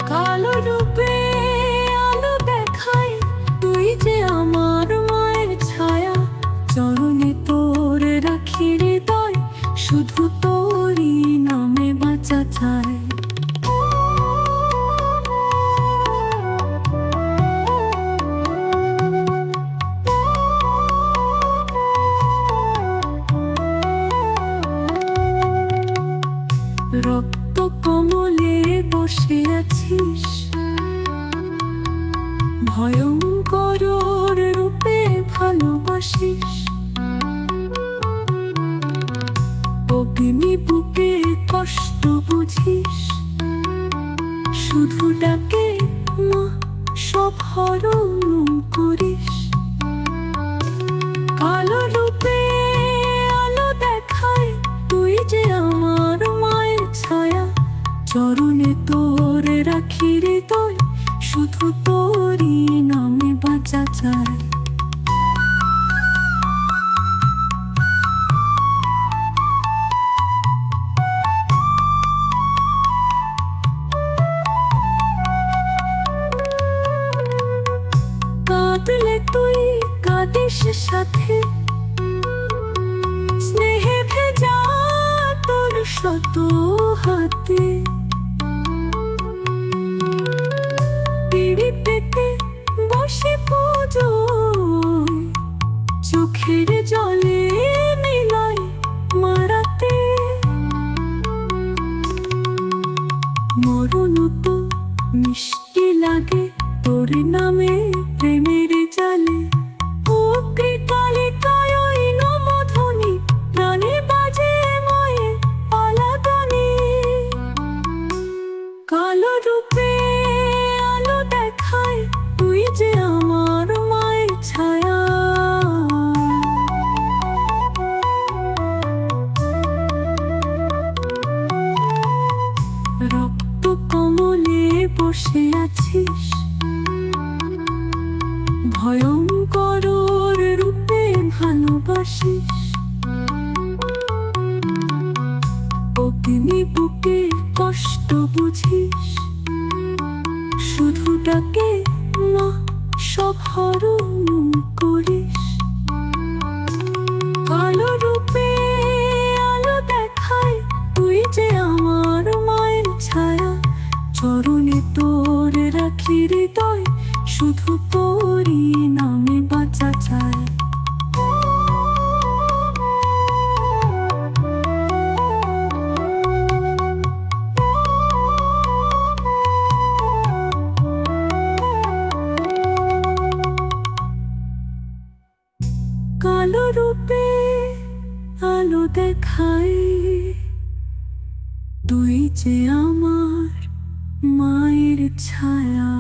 কালো রূপে আলো দেখায়, তুই যে আমার মায়ের ছায়া। চরণে তোর রাখি হৃদয়, শুধু তোরই নামে বাঁচা চায়। রক্ত কমলে বসে আছিস, ভয়ঙ্কর রূপে ভালোবাসিস। অগ্নি বুকে কষ্ট বুঝিস, শুধু ডাকে মা, সব হরণ করিস। কালো রূপে আলো দেখায়, তুই যে আমার মায়ের ছায়া। চরণে তোর রাখি হৃদয়, শুধু তোরই নামে বাঁচা চায়। কাঁদলে তুই কাঁদিস সাথে, স্নেহে ভেজা তোর শত হাতে। পিড়ি পেতে বসে পুজোয়, চোখের জলে মিলাই মারাতে। মরণ তো মিষ্টি লাগে তোর নামে প্রেমের জালে। অগ্নিতালিকায় ওই নমধ্বনি, প্রাণে বাজে ময়ে আলাদনে। কালো রূপে আলো দেখায়, তুই যে আমার মায়ের ছায়া। রক্ত কমলে বসে আছিস, ভয়ঙ্কর রূপে ভালোবাসিস। অগ্নি বুকে কষ্ট বুঝিস, শুধু ডাকে মা, সব হরণ করিস। কালো রূপে আলো দেখায়, তুই যে আমার মায়ের ছায়া। চরণে তোর রাখি হৃদয়, শুধু তোরই নামে বাঁচা চায়। কালো রূপে আলো দেখায়, তুই যে আমার মায়ের ছায়া।